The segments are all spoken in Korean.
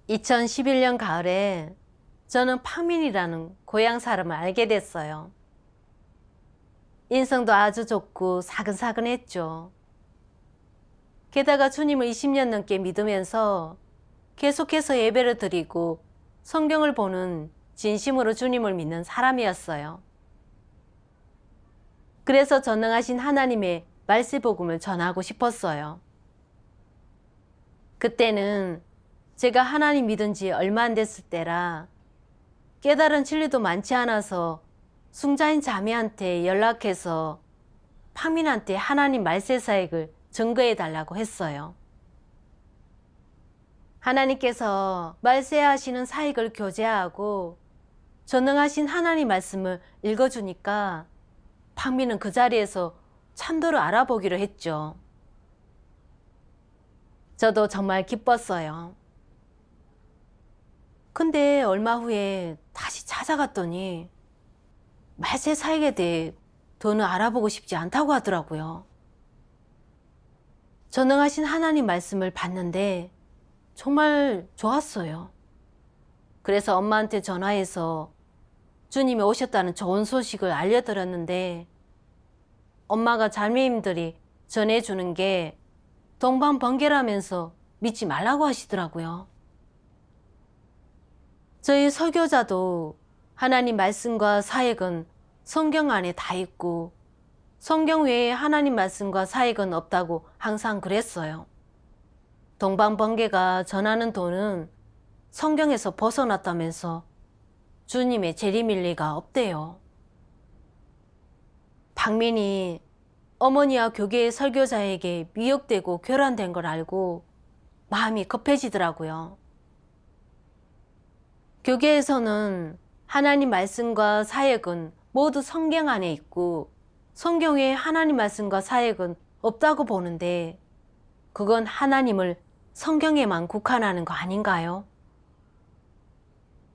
2011년 가을에 저는 팡민이라는 고향 사람을 알게 됐어요. 인성도 아주 좋고 사근사근했죠. 게다가 주님을 20년 넘게 믿으면서 계속해서 예배를 드리고 성경을 보는 진심으로 주님을 믿는 사람이었어요. 그래서 전능하신 하나님의 말씀복음을 전하고 싶었어요. 그때는 제가 하나님 믿은 지 얼마 안 됐을 때라 깨달은 진리도 많지 않아서 숭자인 자매한테 연락해서 팡민한테 하나님 말세 사역을 증거해 달라고 했어요. 하나님께서 말세하시는 사역을 교제하고 전능하신 하나님 말씀을 읽어주니까 팡민은 그 자리에서 참도를 알아보기로 했죠. 저도 정말 기뻤어요. 근데 얼마 후에 다시 찾아갔더니 말세 사역에 대해 더는 알아보고 싶지 않다고 하더라고요. 전능하신 하나님 말씀을 봤는데 정말 좋았어요. 그래서 엄마한테 전화해서 주님이 오셨다는 좋은 소식을 알려드렸는데 엄마가 자매님들이 전해주는 게 동방번개라면서 믿지 말라고 하시더라고요. 저희 설교자도 하나님 말씀과 사역은 성경 안에 다 있고 성경 외에 하나님 말씀과 사역은 없다고 항상 그랬어요. 동방번개가 전하는 도는 성경에서 벗어났다면서 주님의 재림일 리가 없대요. 박민이 어머니와 교계의 설교자에게 미혹되고 교란된 걸 알고 마음이 급해지더라고요. 교계에서는 하나님 말씀과 사역은 모두 성경 안에 있고 성경 외에 하나님 말씀과 사역은 없다고 보는데 그건 하나님을 성경에만 국한하는 거 아닌가요?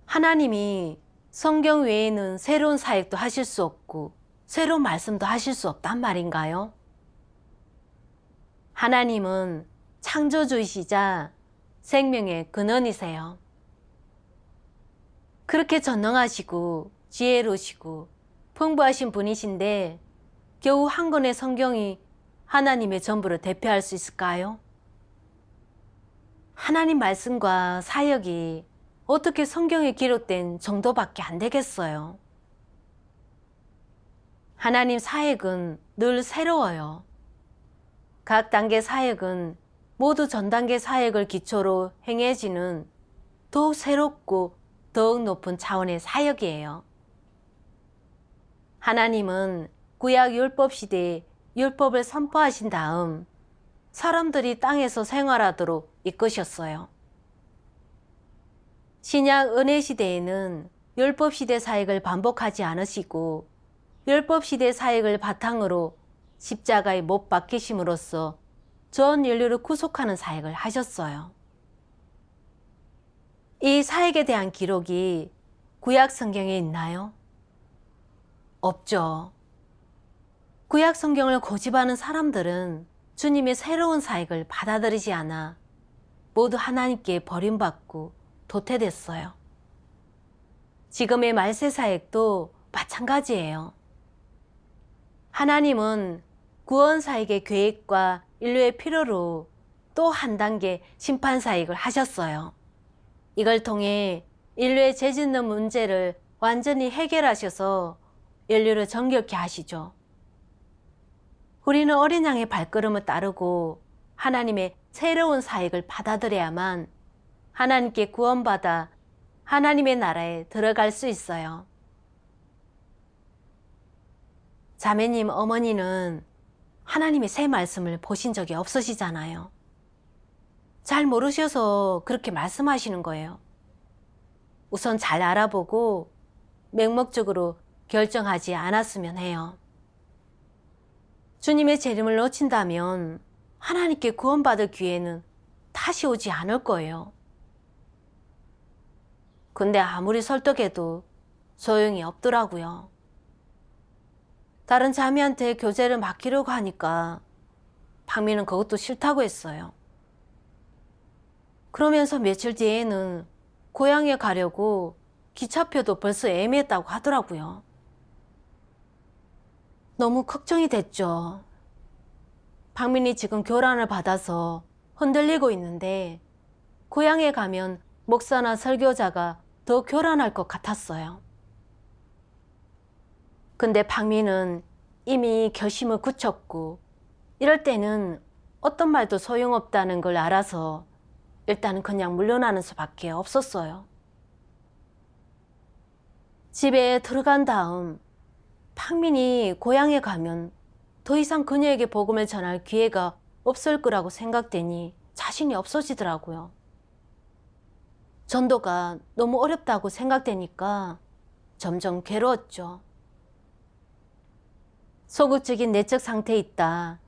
하나님이 성경 외에는 새로운 사역도 하실 수 없고 새로운 말씀도 하실 수 없단 말인가요? 하나님은 창조주이시자 생명의 근원이세요. 그렇게 전능하시고 지혜로우시고 풍부하신 분이신데 겨우 한 권의 성경이 하나님의 전부를 대표할 수 있을까요? 하나님 말씀과 사역이 어떻게 성경에 기록된 정도밖에 안 되겠어요. 하나님 사역은 늘 새로워요. 각 단계 사역은 모두 전 단계 사역을 기초로 행해지는 더욱 새롭고 더욱 높은 차원의 사역이에요. 하나님은 구약 율법 시대에 율법을 선포하신 다음 사람들이 땅에서 생활하도록 이끄셨어요. 신약 은혜 시대에는 율법 시대 사역을 반복하지 않으시고 율법 시대 사역을 바탕으로 십자가에 못 박히심으로써 전 인류를 구속하는 사역을 하셨어요. 이 사역에 대한 기록이 구약 성경에 있나요? 없죠. 구약 성경을 고집하는 사람들은 주님의 새로운 사역을 받아들이지 않아 모두 하나님께 버림받고 도태됐어요. 지금의 말세 사역도 마찬가지예요. 하나님은 구원 사역의 계획과 인류의 필요로 또 한 단계 심판 사역을 하셨어요. 이걸 통해 인류의 죄 짓는 문제를 완전히 해결하셔서 인류를 정결케 하시죠. 우리는 어린 양의 발걸음을 따르고 하나님의 새로운 사역을 받아들여야만 하나님께 구원받아 하나님의 나라에 들어갈 수 있어요. 자매님, 어머니는 하나님의 새 말씀을 보신 적이 없으시잖아요. 잘 모르셔서 그렇게 말씀하시는 거예요. 우선 잘 알아보고 맹목적으로 결정하지 않았으면 해요. 주님의 재림을 놓친다면 하나님께 구원받을 기회는 다시 오지 않을 거예요. 근데 아무리 설득해도 소용이 없더라고요. 다른 자매한테 교제를 맡기려고 하니까 박미는 그것도 싫다고 했어요. 그러면서 며칠 뒤에는 고향에 가려고 기차표도 벌써 애매했다고 하더라고요. 너무 걱정이 됐죠. 박민이 지금 교란을 받아서 흔들리고 있는데 고향에 가면 목사나 설교자가 더 교란할 것 같았어요. 근데 박민은 이미 결심을 굳혔고 이럴 때는 어떤 말도 소용없다는 걸 알아서 일단은 그냥 물러나는 수밖에 없었어요. 집에 들어간 다음 박민이 고향에 가면 더 이상 그녀에게 복음을 전할 기회가 없을 거라고 생각되니 자신이 없어지더라고요. 전도가 너무 어렵다고 생각되니까 점점 괴로웠죠. 소극적인 내적 상태에 있다.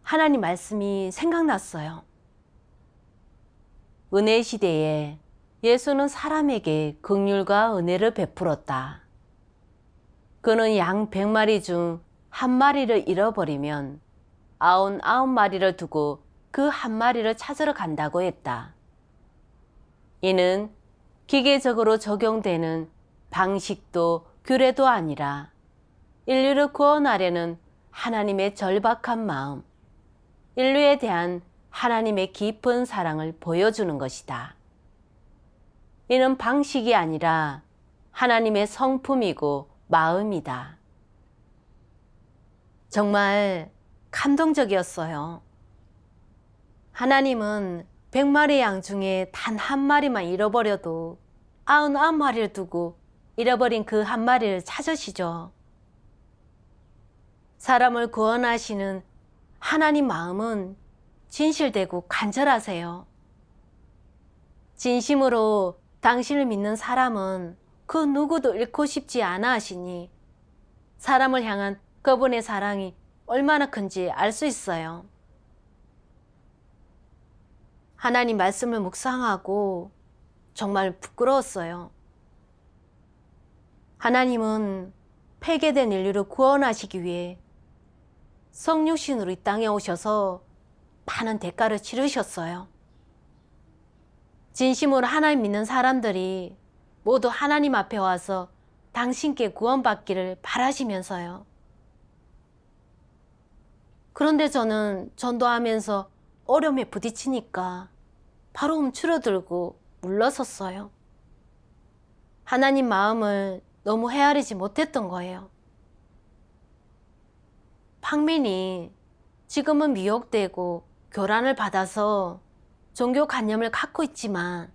하나님 말씀이 생각났어요. 은혜 시대에 예수는 사람에게 긍휼과 은혜를 베풀었다. 그는 양 100마리 중 한 마리를 잃어버리면 99마리를 두고 그 한 마리를 찾으러 간다고 했다. 이는 기계적으로 적용되는 방식도 규례도 아니라 인류를 구원하려는 하나님의 절박한 마음, 인류에 대한 하나님의 깊은 사랑을 보여주는 것이다. 이는 방식이 아니라 하나님의 성품이고 마음이다. 정말 감동적이었어요. 하나님은 100마리 양 중에 단 한 마리만 잃어버려도 99마리를 두고 잃어버린 그 한 마리를 찾으시죠. 사람을 구원하시는 하나님 마음은 진실되고 간절하세요. 진심으로 당신을 믿는 사람은 그 누구도 잃고 싶지 않아 하시니 사람을 향한 그분의 사랑이 얼마나 큰지 알 수 있어요. 하나님 말씀을 묵상하고 정말 부끄러웠어요. 하나님은 폐괴된 인류를 구원하시기 위해 성육신으로 이 땅에 오셔서 많은 대가를 치르셨어요. 진심으로 하나님 믿는 사람들이 모두 하나님 앞에 와서 당신께 구원받기를 바라시면서요. 그런데 저는 전도하면서 어려움에 부딪히니까 바로 움츠러들고 물러섰어요. 하나님 마음을 너무 헤아리지 못했던 거예요. 박민이 지금은 미혹되고 교란을 받아서 종교관념을 갖고 있지만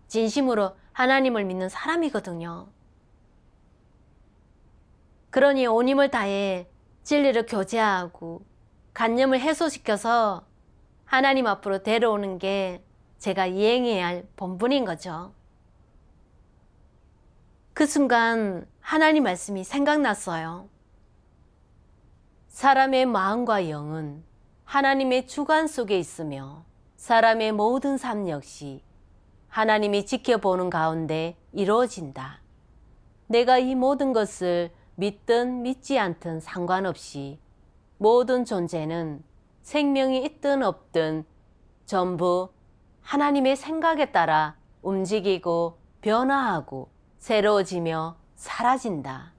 진심으로 하나님을 믿는 사람이거든요. 그러니 온 힘을 다해 진리를 교제하고 관념을 해소시켜서 하나님 앞으로 데려오는 게 제가 이행해야 할 본분인 거죠. 그 순간 하나님 말씀이 생각났어요. 사람의 마음과 영은 하나님의 주관 속에 있으며 사람의 모든 삶 역시 하나님이 지켜보는 가운데 이루어진다. 내가 이 모든 것을 믿든 믿지 않든 상관없이 모든 존재는 생명이 있든 없든 전부 하나님의 생각에 따라 움직이고 변화하고 새로워지며 사라진다.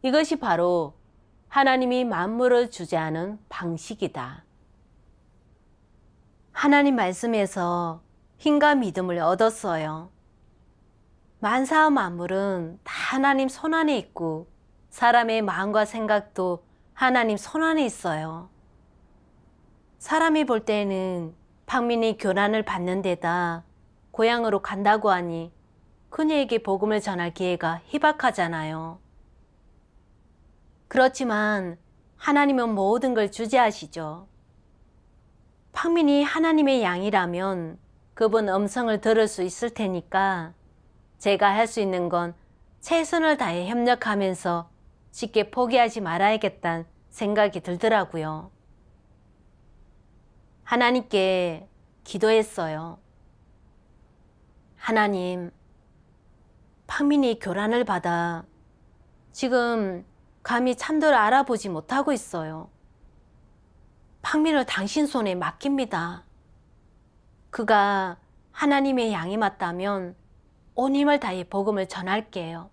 이것이 바로 하나님이 만물을 주재하는 방식이다. 하나님 말씀에서 힘과 믿음을 얻었어요. 만사와 만물은 다 하나님 손안에 있고 사람의 마음과 생각도 하나님 손안에 있어요. 사람이 볼 때는 박민이 교란을 받는 데다 고향으로 간다고 하니 그녀에게 복음을 전할 기회가 희박하잖아요. 그렇지만 하나님은 모든 걸 주재하시죠. 박민이 하나님의 양이라면 그분 음성을 들을 수 있을 테니까 제가 할 수 있는 건 최선을 다해 협력하면서 쉽게 포기하지 말아야겠다는 생각이 들더라고요. 하나님께 기도했어요. 하나님, 박민이 교란을 받아 지금 감히 참도를 알아보지 못하고 있어요. 박민을 당신 손에 맡깁니다. 그가 하나님의 양이 맞다면 온 힘을 다해 복음을 전할게요.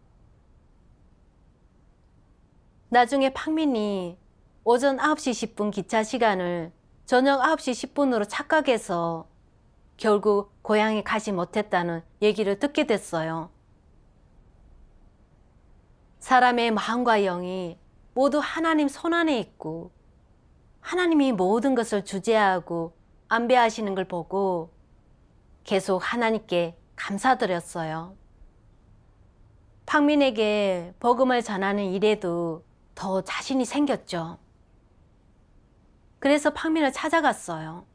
나중에 팡민이 오전 9시 10분 기차 시간을 저녁 9시 10분으로 착각해서 결국 고향에 가지 못했다는 얘기를 듣게 됐어요. 사람의 마음과 영이 모두 하나님 손안에 있고 하나님이 모든 것을 주재하고 안배하시는 걸 보고 계속 하나님께 감사드렸어요. 팡민에게 복음을 전하는 일에도 더 자신이 생겼죠. 그래서 팡민을 찾아갔어요.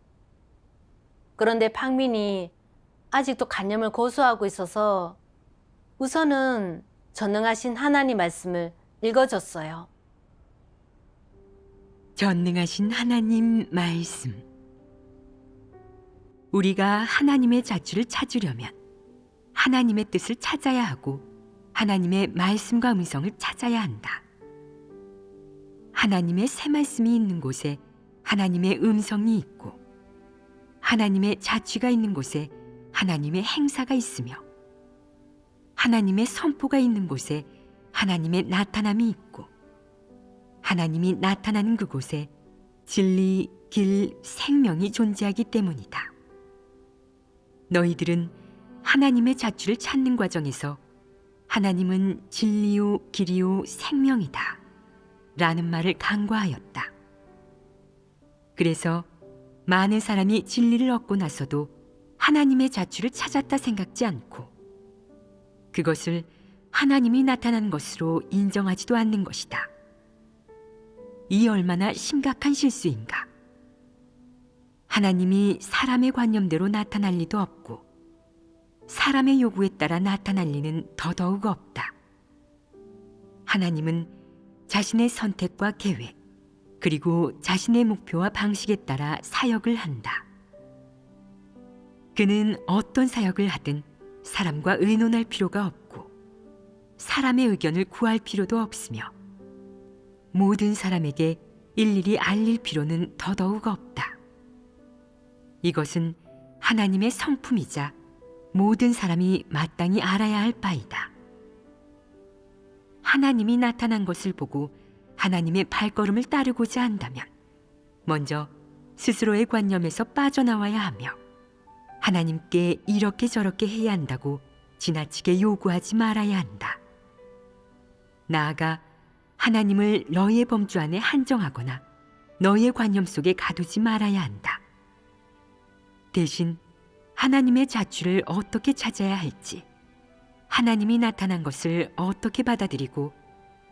그런데 팡민이 아직도 간염을 고수하고 있어서 우선은 전능하신 하나님 말씀을 읽어줬어요. 전능하신 하나님 말씀. 우리가 하나님의 자취를 찾으려면 하나님의 뜻을 찾아야 하고 하나님의 말씀과 음성을 찾아야 한다. 하나님의 새 말씀이 있는 곳에 하나님의 음성이 있고 하나님의 자취가 있는 곳에 하나님의 행사가 있으며 하나님의 선포가 있는 곳에 하나님의 나타남이 있고 하나님이 나타나는 그곳에 진리, 길, 생명이 존재하기 때문이다. 너희들은 하나님의 자취를 찾는 과정에서 하나님은 진리요, 길이요, 생명이다 라는 말을 간과하였다. 그래서 많은 사람이 진리를 얻고 나서도 하나님의 자취를 찾았다 생각지 않고 그것을 하나님이 나타난 것으로 인정하지도 않는 것이다. 이 얼마나 심각한 실수인가. 하나님이 사람의 관념대로 나타날 리도 없고 사람의 요구에 따라 나타날 리는 더더욱 없다. 하나님은 자신의 선택과 계획 그리고 자신의 목표와 방식에 따라 사역을 한다. 그는 어떤 사역을 하든 사람과 의논할 필요가 없고 사람의 의견을 구할 필요도 없으며 모든 사람에게 일일이 알릴 필요는 더더욱 없다. 이것은 하나님의 성품이자 모든 사람이 마땅히 알아야 할 바이다. 하나님이 나타난 것을 보고 하나님의 발걸음을 따르고자 한다면 먼저 스스로의 관념에서 빠져나와야 하며 하나님께 이렇게 저렇게 해야 한다고 지나치게 요구하지 말아야 한다. 나아가 하나님을 너의 범주 안에 한정하거나 너의 관념 속에 가두지 말아야 한다. 대신 하나님의 자취를 어떻게 찾아야 할지, 하나님이 나타난 것을 어떻게 받아들이고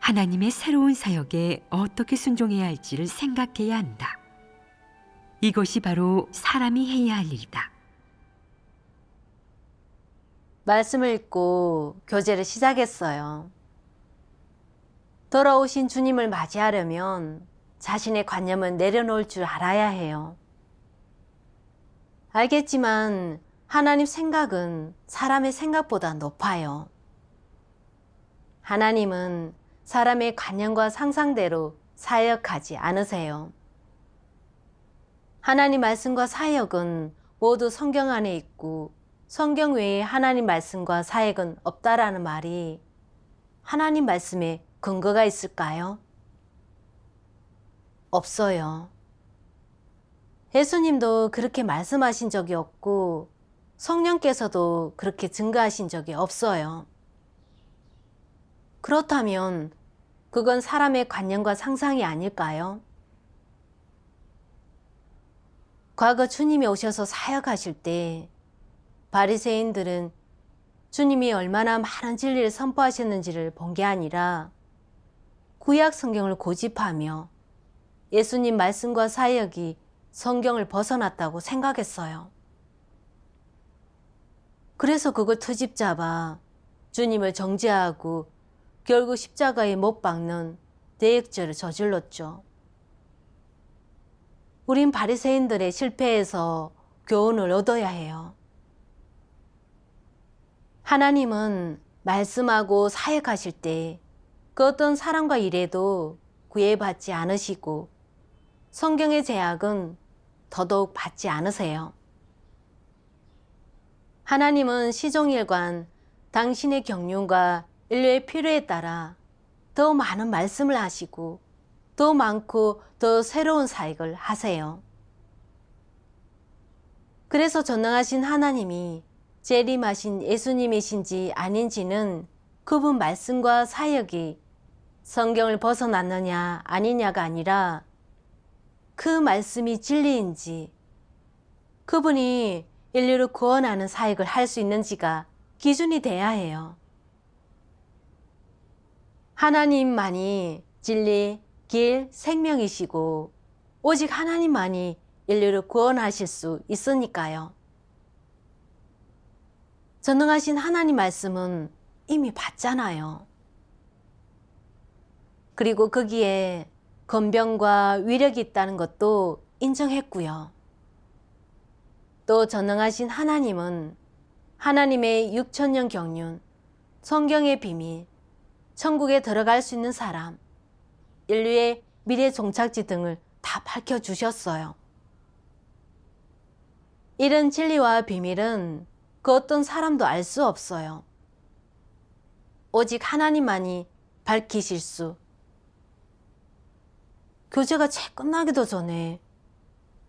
하나님의 새로운 사역에 어떻게 순종해야 할지를 생각해야 한다. 이것이 바로 사람이 해야 할 일이다. 말씀을 읽고 교제를 시작했어요. 돌아오신 주님을 맞이하려면 자신의 관념을 내려놓을 줄 알아야 해요. 알겠지만 하나님 생각은 사람의 생각보다 높아요. 하나님은 사람의 관념과 상상대로 사역하지 않으세요. 하나님 말씀과 사역은 모두 성경 안에 있고 성경 외에 하나님 말씀과 사역은 없다라는 말이 하나님 말씀에 근거가 있을까요? 없어요. 예수님도 그렇게 말씀하신 적이 없고 성령께서도 그렇게 증거하신 적이 없어요. 그렇다면 그건 사람의 관념과 상상이 아닐까요? 과거 주님이 오셔서 사역하실 때 바리새인들은 주님이 얼마나 많은 진리를 선포하셨는지를 본 게 아니라 구약 성경을 고집하며 예수님 말씀과 사역이 성경을 벗어났다고 생각했어요. 그래서 그걸 트집 잡아 주님을 정죄하고 결국 십자가에 못 박는 대역죄를 저질렀죠. 우린 바리새인들의 실패에서 교훈을 얻어야 해요. 하나님은 말씀하고 사역하실 때 그 어떤 사람과 일에도 구애받지 않으시고 성경의 제약은 더더욱 받지 않으세요. 하나님은 시종일관 당신의 경륜과 인류의 필요에 따라 더 많은 말씀을 하시고 더 많고 더 새로운 사역을 하세요. 그래서 전능하신 하나님이 재림하신 예수님이신지 아닌지는 그분 말씀과 사역이 성경을 벗어났느냐 아니냐가 아니라 그 말씀이 진리인지 그분이 인류를 구원하는 사역을 할 수 있는지가 기준이 돼야 해요. 하나님만이 진리, 길, 생명이시고 오직 하나님만이 인류를 구원하실 수 있으니까요. 전능하신 하나님 말씀은 이미 봤잖아요. 그리고 거기에 권병과 위력이 있다는 것도 인정했고요. 또 전능하신 하나님은 하나님의 6천년 경륜, 성경의 비밀, 천국에 들어갈 수 있는 사람, 인류의 미래 종착지 등을 다 밝혀주셨어요. 이런 진리와 비밀은 그 어떤 사람도 알 수 없어요. 오직 하나님만이 밝히실 수. 교제가 채 끝나기도 전에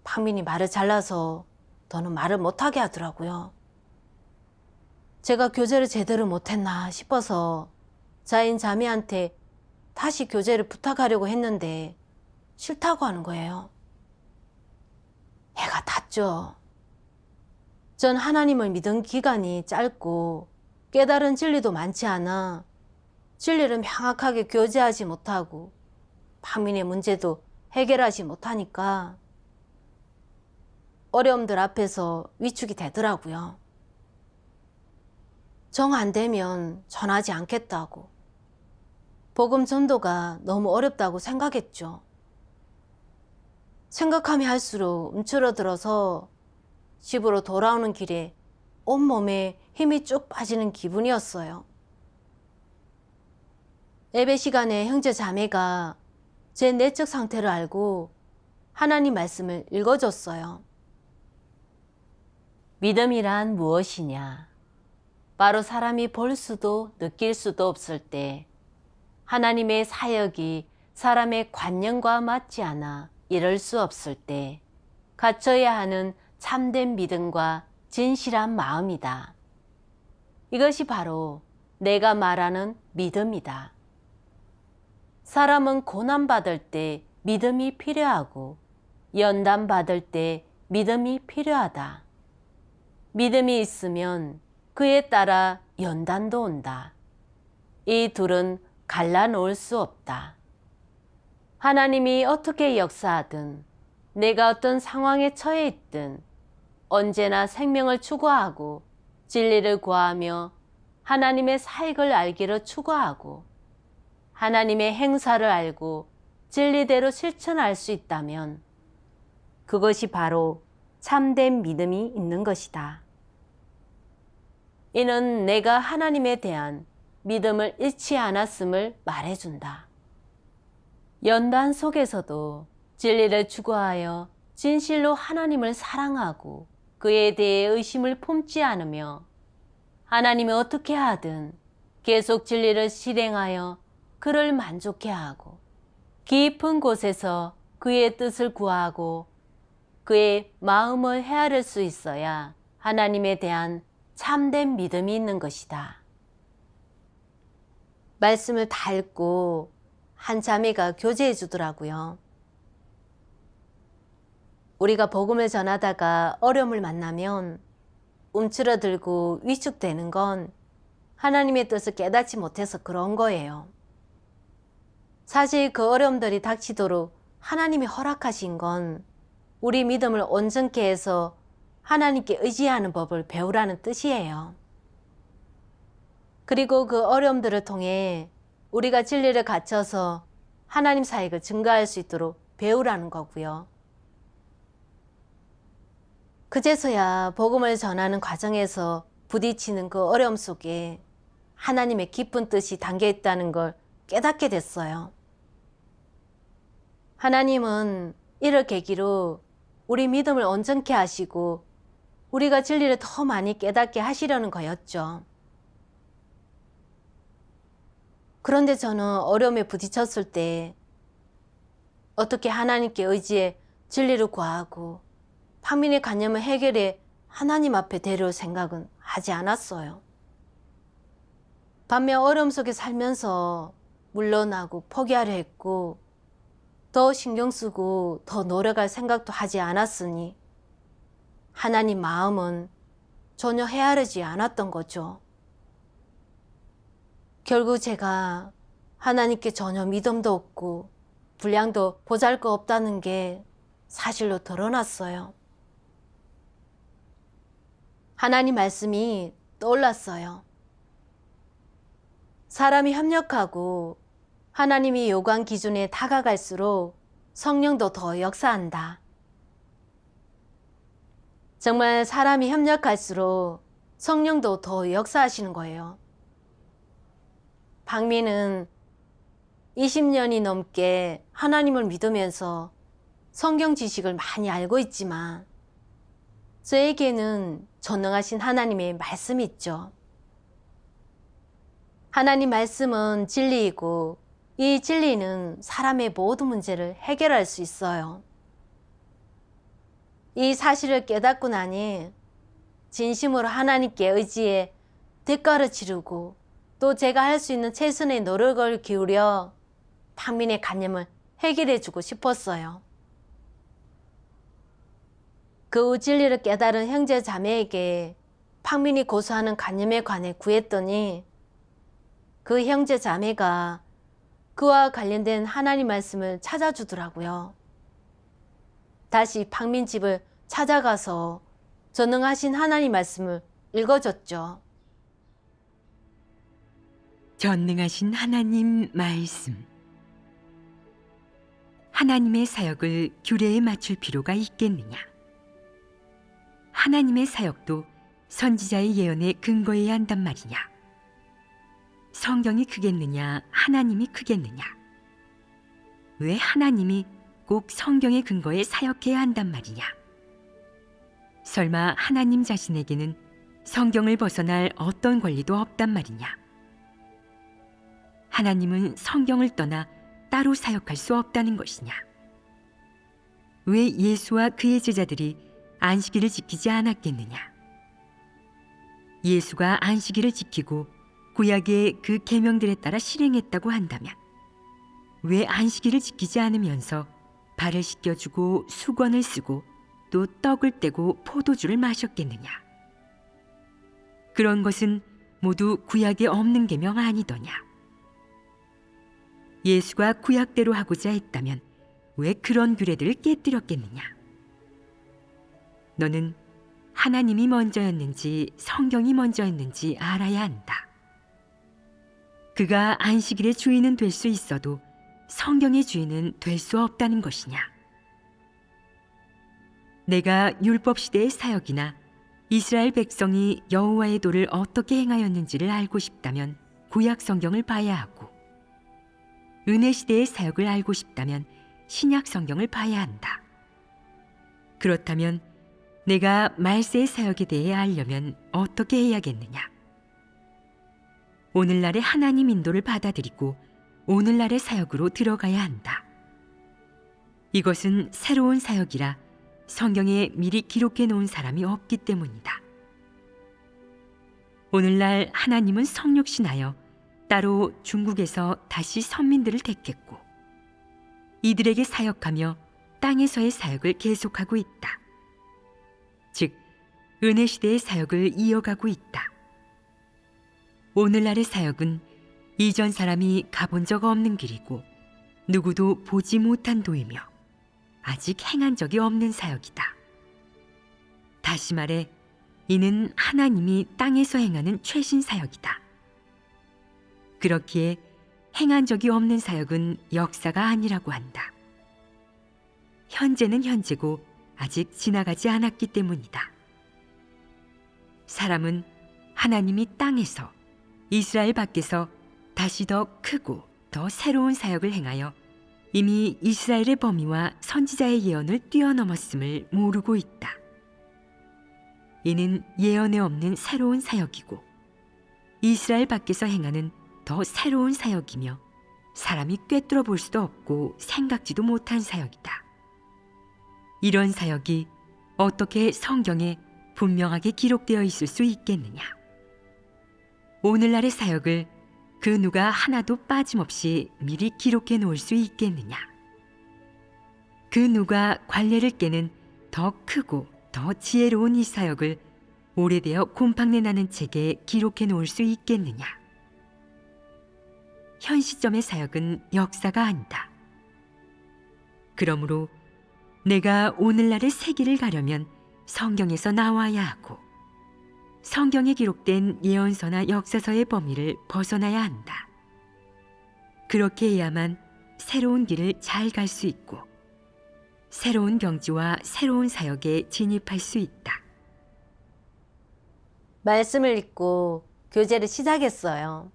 박민이 말을 잘라서 더는 말을 못하게 하더라고요. 제가 교제를 제대로 못했나 싶어서 자인 자매한테 다시 교제를 부탁하려고 했는데 싫다고 하는 거예요. 애가 탔죠. 전 하나님을 믿은 기간이 짧고 깨달은 진리도 많지 않아 진리를 명확하게 교제하지 못하고 박민의 문제도 해결하지 못하니까 어려움들 앞에서 위축이 되더라고요. 정 안 되면 전하지 않겠다고. 복음 전도가 너무 어렵다고 생각했죠. 생각하면 할수록 움츠러들어서 집으로 돌아오는 길에 온몸에 힘이 쭉 빠지는 기분이었어요. 예배 시간에 형제 자매가 제 내적 상태를 알고 하나님 말씀을 읽어줬어요. 믿음이란 무엇이냐? 바로 사람이 볼 수도 느낄 수도 없을 때 하나님의 사역이 사람의 관념과 맞지 않아 이럴 수 없을 때 갖춰야 하는 참된 믿음과 진실한 마음이다. 이것이 바로 내가 말하는 믿음이다. 사람은 고난받을 때 믿음이 필요하고 연단받을 때 믿음이 필요하다. 믿음이 있으면 그에 따라 연단도 온다. 이 둘은 갈라놓을 수 없다. 하나님이 어떻게 역사하든 내가 어떤 상황에 처해 있든 언제나 생명을 추구하고 진리를 구하며 하나님의 사역을 알기를 추구하고 하나님의 행사를 알고 진리대로 실천할 수 있다면 그것이 바로 참된 믿음이 있는 것이다. 이는 내가 하나님에 대한 믿음을 잃지 않았음을 말해준다. 연단 속에서도 진리를 추구하여 진실로 하나님을 사랑하고 그에 대해 의심을 품지 않으며 하나님이 어떻게 하든 계속 진리를 실행하여 그를 만족해 하고 깊은 곳에서 그의 뜻을 구하고 그의 마음을 헤아릴 수 있어야 하나님에 대한 참된 믿음이 있는 것이다. 말씀을 다 읽고 한 자매가 교제해 주더라고요. 우리가 복음을 전하다가 어려움을 만나면 움츠러들고 위축되는 건 하나님의 뜻을 깨닫지 못해서 그런 거예요. 사실 그 어려움들이 닥치도록 하나님이 허락하신 건 우리 믿음을 온전케 해서 하나님께 의지하는 법을 배우라는 뜻이에요. 그리고 그 어려움들을 통해 우리가 진리를 갖춰서 하나님 사역을 증거할 수 있도록 배우라는 거고요. 그제서야 복음을 전하는 과정에서 부딪히는 그 어려움 속에 하나님의 깊은 뜻이 담겨 있다는 걸 깨닫게 됐어요. 하나님은 이를 계기로 우리 믿음을 온전케 하시고 우리가 진리를 더 많이 깨닫게 하시려는 거였죠. 그런데 저는 어려움에 부딪혔을 때 어떻게 하나님께 의지해 진리를 구하고 박민의 관념을 해결해 하나님 앞에 데려올 생각은 하지 않았어요. 반면 어려움 속에 살면서 물러나고 포기하려 했고 더 신경 쓰고 더 노력할 생각도 하지 않았으니 하나님 마음은 전혀 헤아리지 않았던 거죠. 결국 제가 하나님께 전혀 믿음도 없고 분량도 보잘것없다는 게 사실로 드러났어요. 하나님 말씀이 떠올랐어요. 사람이 협력하고 하나님이 요구한 기준에 다가갈수록 성령도 더 역사한다. 정말 사람이 협력할수록 성령도 더 역사하시는 거예요. 박민은 20년이 넘게 하나님을 믿으면서 성경 지식을 많이 알고 있지만 저에게는 전능하신 하나님의 말씀이 있죠. 하나님 말씀은 진리이고 이 진리는 사람의 모든 문제를 해결할 수 있어요. 이 사실을 깨닫고 나니 진심으로 하나님께 의지해 대가를 치르고 또 제가 할 수 있는 최선의 노력을 기울여 박민의 관념을 해결해 주고 싶었어요. 그 후 진리를 깨달은 형제 자매에게 박민이 고수하는 관념에 관해 구했더니 그 형제 자매가 그와 관련된 하나님 말씀을 찾아주더라고요. 다시 박민 집을 찾아가서 전능하신 하나님 말씀을 읽어줬죠. 전능하신 하나님 말씀. 하나님의 사역을 규례에 맞출 필요가 있겠느냐? 하나님의 사역도 선지자의 예언에 근거해야 한단 말이냐? 성경이 크겠느냐? 하나님이 크겠느냐? 왜 하나님이 꼭 성경의 근거에 사역해야 한단 말이냐? 설마 하나님 자신에게는 성경을 벗어날 어떤 권리도 없단 말이냐? 하나님은 성경을 떠나 따로 사역할 수 없다는 것이냐? 왜 예수와 그의 제자들이 안식일을 지키지 않았겠느냐? 예수가 안식일을 지키고 구약의 그 계명들에 따라 실행했다고 한다면 왜 안식일을 지키지 않으면서 발을 씻겨주고 수건을 쓰고 또 떡을 떼고 포도주를 마셨겠느냐? 그런 것은 모두 구약에 없는 계명 아니더냐? 예수가 구약대로 하고자 했다면 왜 그런 규례들을 깨뜨렸겠느냐? 너는 하나님이 먼저였는지 성경이 먼저였는지 알아야 한다. 그가 안식일의 주인은 될 수 있어도 성경의 주인은 될 수 없다는 것이냐? 내가 율법 시대의 사역이나 이스라엘 백성이 여호와의 도를 어떻게 행하였는지를 알고 싶다면 구약 성경을 봐야 하고, 은혜 시대의 사역을 알고 싶다면 신약 성경을 봐야 한다. 그렇다면 내가 말세의 사역에 대해 알려면 어떻게 해야겠느냐? 오늘날의 하나님 인도를 받아들이고 오늘날의 사역으로 들어가야 한다. 이것은 새로운 사역이라 성경에 미리 기록해 놓은 사람이 없기 때문이다. 오늘날 하나님은 성육신하여 따로 중국에서 다시 선민들을 택했고 이들에게 사역하며 땅에서의 사역을 계속하고 있다. 즉, 은혜 시대의 사역을 이어가고 있다. 오늘날의 사역은 이전 사람이 가본 적 없는 길이고 누구도 보지 못한 도이며 아직 행한 적이 없는 사역이다. 다시 말해, 이는 하나님이 땅에서 행하는 최신 사역이다. 그렇기에 행한 적이 없는 사역은 역사가 아니라고 한다. 현재는 현재고 아직 지나가지 않았기 때문이다. 사람은 하나님이 땅에서 이스라엘 밖에서 다시 더 크고 더 새로운 사역을 행하여 이미 이스라엘의 범위와 선지자의 예언을 뛰어넘었음을 모르고 있다. 이는 예언에 없는 새로운 사역이고 이스라엘 밖에서 행하는 더 새로운 사역이며 사람이 꿰뚫어 볼 수도 없고 생각지도 못한 사역이다. 이런 사역이 어떻게 성경에 분명하게 기록되어 있을 수 있겠느냐? 오늘날의 사역을 그 누가 하나도 빠짐없이 미리 기록해 놓을 수 있겠느냐? 그 누가 관례를 깨는 더 크고 더 지혜로운 이 사역을 오래되어 곰팡내 나는 책에 기록해 놓을 수 있겠느냐? 현 시점의 사역은 역사가 아니다. 그러므로 내가 오늘날의 세기를 가려면 성경에서 나와야 하고 성경에 기록된 예언서나 역사서의 범위를 벗어나야 한다. 그렇게 해야만 새로운 길을 잘 갈 수 있고 새로운 경지와 새로운 사역에 진입할 수 있다. 말씀을 읽고 교제를 시작했어요.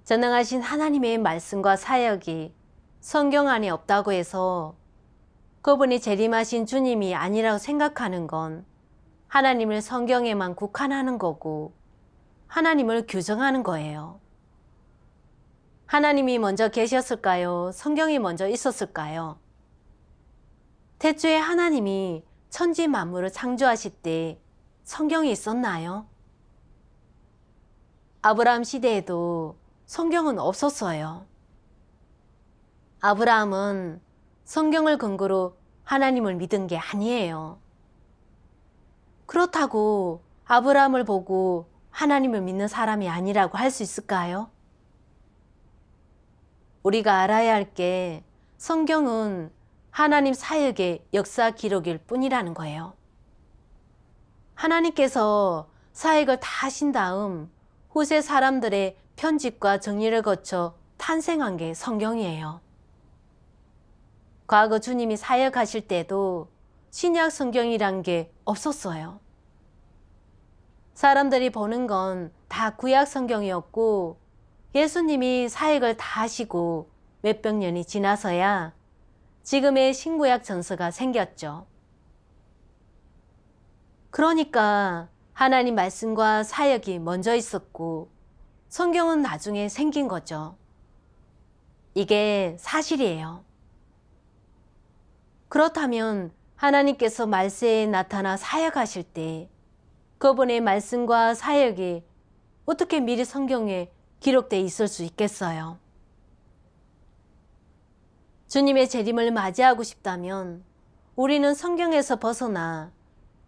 전능하신 하나님의 말씀과 사역이 성경 안에 없다고 해서 그분이 재림하신 주님이 아니라고 생각하는 건 하나님을 성경에만 국한하는 거고 하나님을 규정하는 거예요. 하나님이 먼저 계셨을까요? 성경이 먼저 있었을까요? 태초에 하나님이 천지 만물을 창조하실 때 성경이 있었나요? 아브라함 시대에도 성경은 없었어요. 아브라함은 성경을 근거로 하나님을 믿은 게 아니에요. 그렇다고 아브라함을 보고 하나님을 믿는 사람이 아니라고 할 수 있을까요? 우리가 알아야 할 게 성경은 하나님 사역의 역사 기록일 뿐이라는 거예요. 하나님께서 사역을 다 하신 다음 후세 사람들의 편집과 정리를 거쳐 탄생한 게 성경이에요. 과거 주님이 사역하실 때도 신약 성경이란 게 없었어요. 사람들이 보는 건 다 구약 성경이었고 예수님이 사역을 다 하시고 몇백 년이 지나서야 지금의 신구약 전서가 생겼죠. 그러니까 하나님 말씀과 사역이 먼저 있었고 성경은 나중에 생긴 거죠. 이게 사실이에요. 그렇다면 하나님께서 말세에 나타나 사역하실 때 그분의 말씀과 사역이 어떻게 미리 성경에 기록되어 있을 수 있겠어요? 주님의 재림을 맞이하고 싶다면 우리는 성경에서 벗어나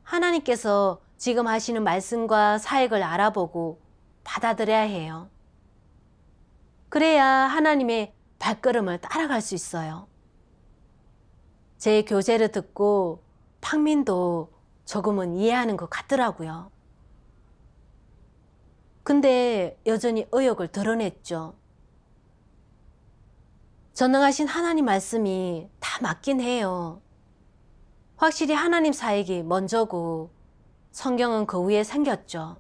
하나님께서 지금 하시는 말씀과 사역을 알아보고 받아들여야 해요. 그래야 하나님의 발걸음을 따라갈 수 있어요. 제 교제를 듣고 팡민도 조금은 이해하는 것 같더라고요. 근데 여전히 의욕을 드러냈죠. 전능하신 하나님 말씀이 다 맞긴 해요. 확실히 하나님 사역이 먼저고 성경은 그 위에 생겼죠.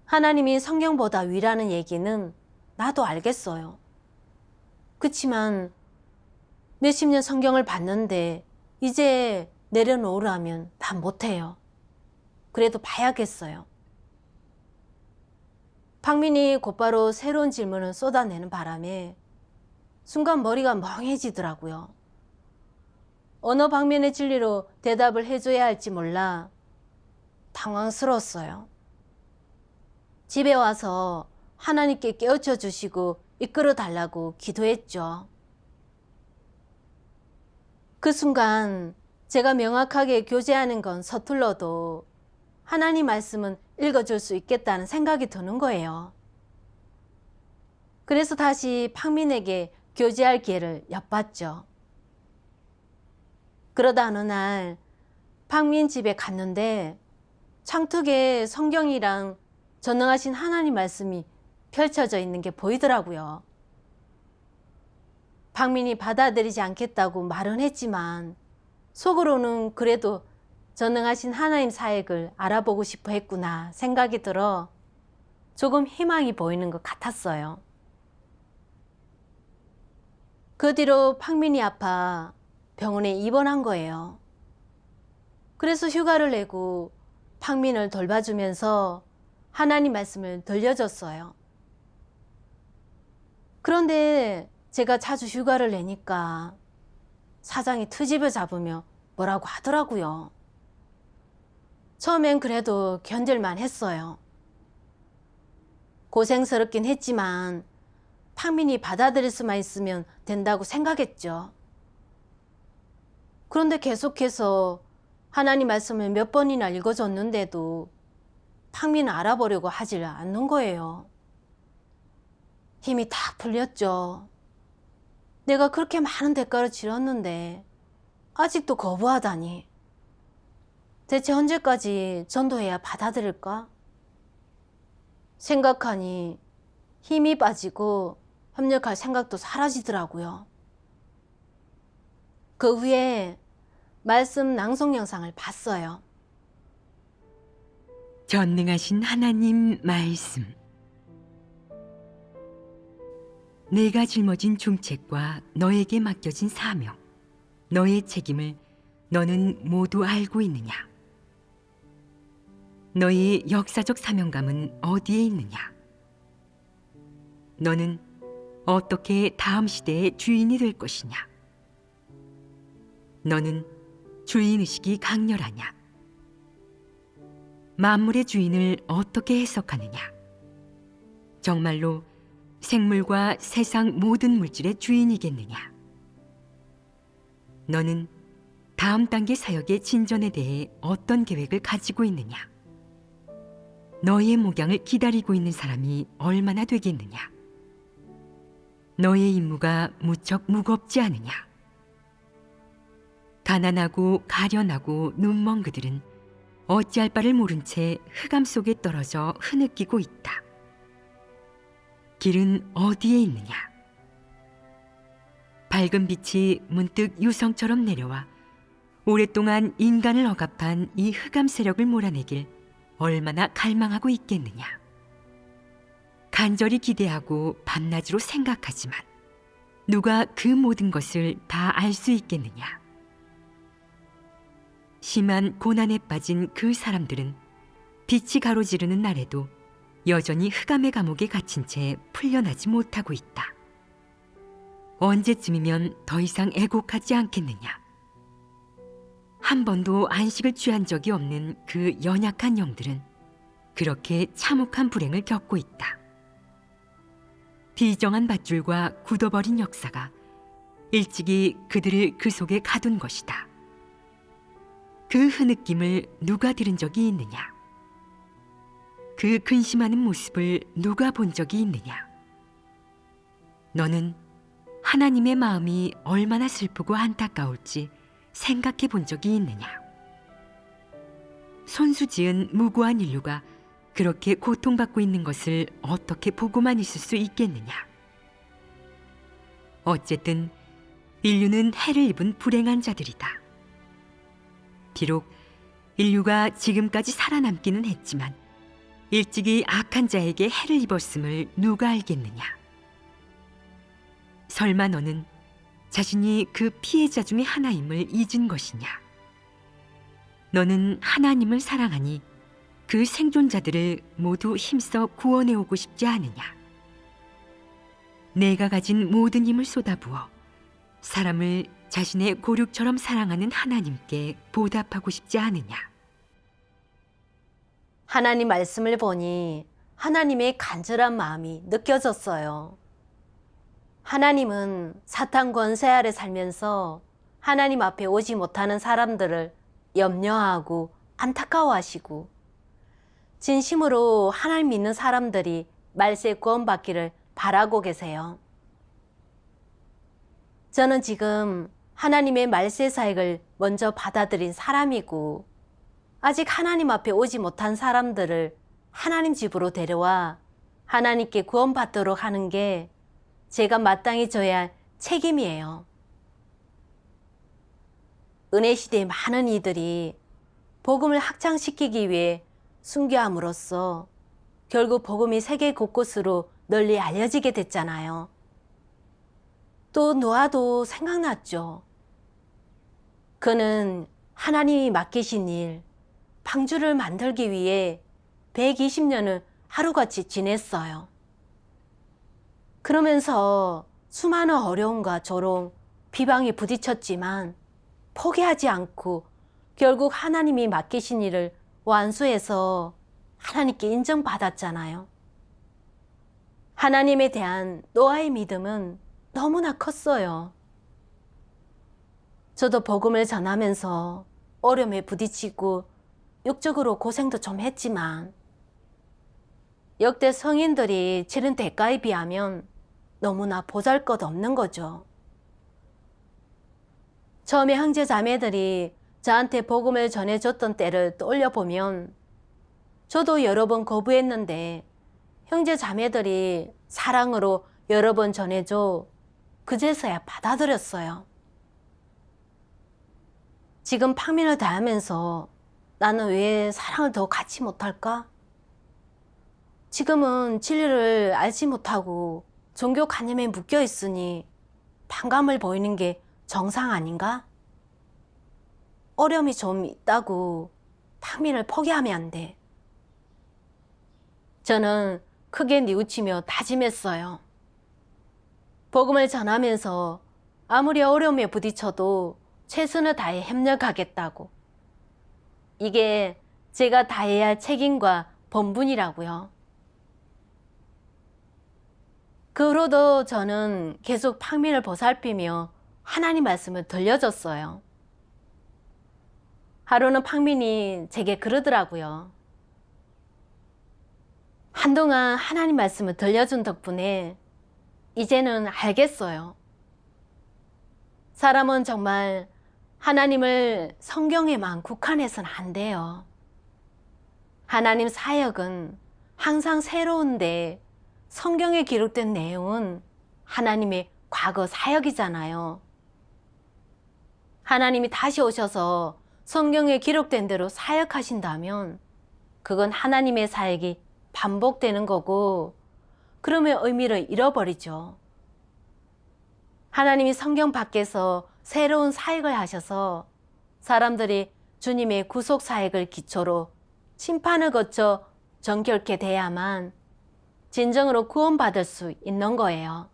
하나님이 성경보다 위라는 얘기는 나도 알겠어요. 그치만 몇십 년 성경을 봤는데 이제 내려놓으라면 다 못해요. 그래도 봐야겠어요. 박민이 곧바로 새로운 질문을 쏟아내는 바람에 순간 머리가 멍해지더라고요. 어느 방면의 진리로 대답을 해줘야 할지 몰라 당황스러웠어요. 집에 와서 하나님께 깨우쳐 주시고 이끌어 달라고 기도했죠. 그 순간 제가 명확하게 교제하는 건 서툴러도 하나님 말씀은 읽어줄 수 있겠다는 생각이 드는 거예요. 그래서 다시 팡민에게 교제할 기회를 엿봤죠. 그러다 어느 날 팡민 집에 갔는데 창틀에 성경이랑 전능하신 하나님 말씀이 펼쳐져 있는 게 보이더라고요. 팡민이 받아들이지 않겠다고 말은 했지만 속으로는 그래도 전능하신 하나님 사역을 알아보고 싶어 했구나 생각이 들어 조금 희망이 보이는 것 같았어요. 그 뒤로 팡민이 아파 병원에 입원한 거예요. 그래서 휴가를 내고 팡민을 돌봐주면서 하나님 말씀을 들려줬어요. 그런데 제가 자주 휴가를 내니까 사장이 트집을 잡으며 뭐라고 하더라고요. 처음엔 그래도 견딜만 했어요. 고생스럽긴 했지만 팡민이 받아들일 수만 있으면 된다고 생각했죠. 그런데 계속해서 하나님 말씀을 몇 번이나 읽어줬는데도 팡민을 알아보려고 하질 않는 거예요. 힘이 탁 풀렸죠. 내가 그렇게 많은 대가를 치렀는데 아직도 거부하다니. 대체 언제까지 전도해야 받아들일까? 생각하니 힘이 빠지고 협력할 생각도 사라지더라고요. 그 후에 말씀 낭송 영상을 봤어요. 전능하신 하나님 말씀. 내가 짊어진 중책과 너에게 맡겨진 사명, 너의 책임을 너는 모두 알고 있느냐? 너의 역사적 사명감은 어디에 있느냐? 너는 어떻게 다음 시대의 주인이 될 것이냐? 너는 주인의식이 강렬하냐? 만물의 주인을 어떻게 해석하느냐? 정말로 생물과 세상 모든 물질의 주인이겠느냐? 너는 다음 단계 사역의 진전에 대해 어떤 계획을 가지고 있느냐? 너의 목양을 기다리고 있는 사람이 얼마나 되겠느냐? 너의 임무가 무척 무겁지 않으냐? 가난하고 가련하고 눈먼 그들은 어찌할 바를 모른 채 흑암 속에 떨어져 흐느끼고 있다. 길은 어디에 있느냐? 밝은 빛이 문득 유성처럼 내려와 오랫동안 인간을 억압한 이 흑암 세력을 몰아내길 얼마나 갈망하고 있겠느냐? 간절히 기대하고 밤낮으로 생각하지만 누가 그 모든 것을 다 알 수 있겠느냐? 심한 고난에 빠진 그 사람들은 빛이 가로지르는 날에도 여전히 흑암의 감옥에 갇힌 채 풀려나지 못하고 있다. 언제쯤이면 더 이상 애곡하지 않겠느냐? 한 번도 안식을 취한 적이 없는 그 연약한 영들은 그렇게 참혹한 불행을 겪고 있다. 비정한 밧줄과 굳어버린 역사가 일찍이 그들을 그 속에 가둔 것이다. 그 흐느낌을 누가 들은 적이 있느냐? 그 근심하는 모습을 누가 본 적이 있느냐? 너는 하나님의 마음이 얼마나 슬프고 안타까울지 생각해 본 적이 있느냐? 손수지은 무고한 인류가 그렇게 고통받고 있는 것을 어떻게 보고만 있을 수 있겠느냐? 어쨌든 인류는 해를 입은 불행한 자들이다. 비록 인류가 지금까지 살아남기는 했지만 일찍이 악한 자에게 해를 입었음을 누가 알겠느냐? 설마 너는 자신이 그 피해자 중에 하나임을 잊은 것이냐? 너는 하나님을 사랑하니 그 생존자들을 모두 힘써 구원해오고 싶지 않으냐? 내가 가진 모든 힘을 쏟아부어 사람을 자신의 고륙처럼 사랑하는 하나님께 보답하고 싶지 않으냐? 하나님 말씀을 보니 하나님의 간절한 마음이 느껴졌어요. 하나님은 사탄 권세 아래 살면서 하나님 앞에 오지 못하는 사람들을 염려하고 안타까워하시고 진심으로 하나님 믿는 사람들이 말세 구원받기를 바라고 계세요. 저는 지금 하나님의 말세 사역을 먼저 받아들인 사람이고 아직 하나님 앞에 오지 못한 사람들을 하나님 집으로 데려와 하나님께 구원받도록 하는 게 제가 마땅히 져야 할 책임이에요. 은혜 시대의 많은 이들이 복음을 확장시키기 위해 순교함으로써 결국 복음이 세계 곳곳으로 널리 알려지게 됐잖아요. 또 노아도 생각났죠. 그는 하나님이 맡기신 일, 방주를 만들기 위해 120년을 하루같이 지냈어요. 그러면서 수많은 어려움과 조롱, 비방에 부딪혔지만 포기하지 않고 결국 하나님이 맡기신 일을 완수해서 하나님께 인정받았잖아요. 하나님에 대한 노아의 믿음은 너무나 컸어요. 저도 복음을 전하면서 어려움에 부딪히고 육적으로 고생도 좀 했지만 역대 성인들이 치른 대가에 비하면 너무나 보잘것없는 거죠. 처음에 형제 자매들이 저한테 복음을 전해줬던 때를 떠올려보면 저도 여러 번 거부했는데 형제 자매들이 사랑으로 여러 번 전해줘 그제서야 받아들였어요. 지금 팡민을 다하면서 나는 왜 사랑을 더 갖지 못할까? 지금은 진리를 알지 못하고 종교관념에 묶여 있으니 반감을 보이는 게 정상 아닌가? 어려움이 좀 있다고 팡민을 포기하면 안 돼. 저는 크게 뉘우치며 다짐했어요. 복음을 전하면서 아무리 어려움에 부딪혀도 최선을 다해 협력하겠다고. 이게 제가 다해야 할 책임과 본분이라고요. 그 후로도 저는 계속 팡민을 보살피며 하나님 말씀을 들려줬어요. 하루는 팡민이 제게 그러더라고요. 한동안 하나님 말씀을 들려준 덕분에 이제는 알겠어요. 사람은 정말 하나님을 성경에만 국한해서는 안 돼요. 하나님 사역은 항상 새로운데 성경에 기록된 내용은 하나님의 과거 사역이잖아요. 하나님이 다시 오셔서 성경에 기록된 대로 사역하신다면 그건 하나님의 사역이 반복되는 거고 그러면 의미를 잃어버리죠. 하나님이 성경 밖에서 새로운 사역을 하셔서 사람들이 주님의 구속 사역을 기초로 심판을 거쳐 정결케 돼야만 진정으로 구원받을 수 있는 거예요.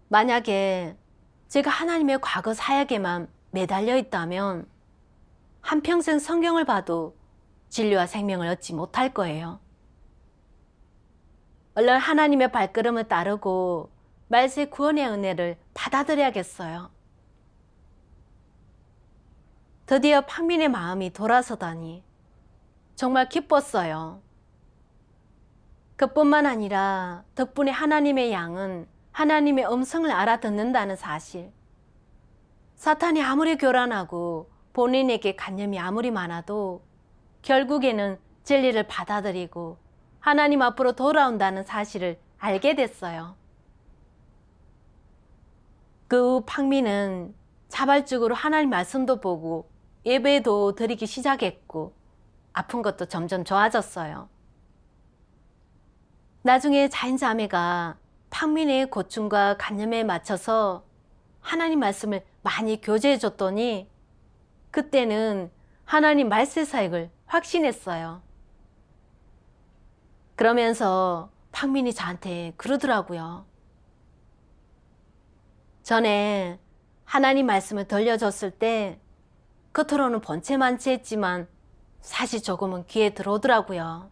만약에 제가 하나님의 과거 사역에만 매달려 있다면 한평생 성경을 봐도 진리와 생명을 얻지 못할 거예요. 얼른 하나님의 발걸음을 따르고 말세 구원의 은혜를 받아들여야겠어요. 드디어 팡민의 마음이 돌아서다니 정말 기뻤어요. 그뿐만 아니라 덕분에 하나님의 양은 하나님의 음성을 알아듣는다는 사실. 사탄이 아무리 교란하고 본인에게 간념이 아무리 많아도 결국에는 진리를 받아들이고 하나님 앞으로 돌아온다는 사실을 알게 됐어요. 그 후 팡민은 자발적으로 하나님 말씀도 보고 예배도 드리기 시작했고 아픈 것도 점점 좋아졌어요. 나중에 자인자매가 팡민의 고충과 간념에 맞춰서 하나님 말씀을 많이 교제해 줬더니 그때는 하나님 말세 사역을 확신했어요. 그러면서 팡민이 저한테 그러더라고요. 전에 하나님 말씀을 들려줬을 때 겉으로는 번체만체 했지만 사실 조금은 귀에 들어오더라고요.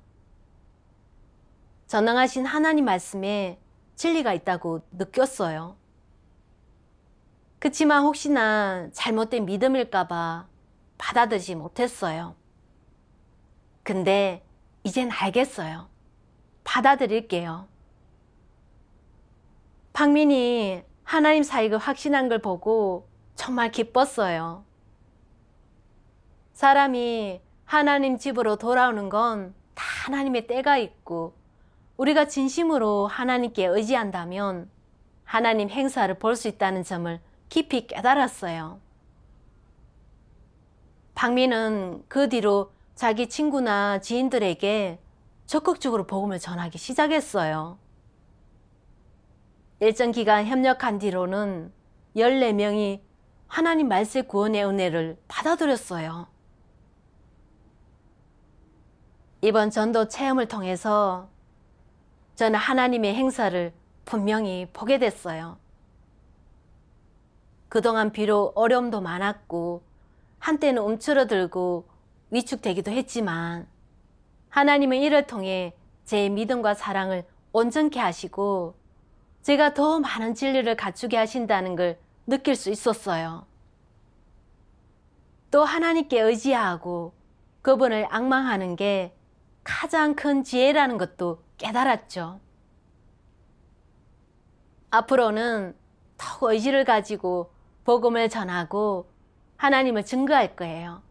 전능하신 하나님 말씀에 진리가 있다고 느꼈어요. 그치만 혹시나 잘못된 믿음일까봐 받아들이지 못했어요. 근데 이젠 알겠어요. 받아들일게요. 팡민이 하나님 사역을 확신한 걸 보고 정말 기뻤어요. 사람이 하나님 집으로 돌아오는 건 다 하나님의 때가 있고 우리가 진심으로 하나님께 의지한다면 하나님 행사를 볼 수 있다는 점을 깊이 깨달았어요. 팡민은 그 뒤로 자기 친구나 지인들에게 적극적으로 복음을 전하기 시작했어요. 일정 기간 협력한 뒤로는 14명이 하나님 말세 구원의 은혜를 받아들였어요. 이번 전도 체험을 통해서 저는 하나님의 행사를 분명히 보게 됐어요. 그동안 비록 어려움도 많았고 한때는 움츠러들고 위축되기도 했지만 하나님은 이를 통해 제 믿음과 사랑을 온전케 하시고 제가 더 많은 진리를 갖추게 하신다는 걸 느낄 수 있었어요. 또 하나님께 의지하고 그분을 앙망하는 게 가장 큰 지혜라는 것도 깨달았죠. 앞으로는 더욱 의지를 가지고 복음을 전하고 하나님을 증거할 거예요.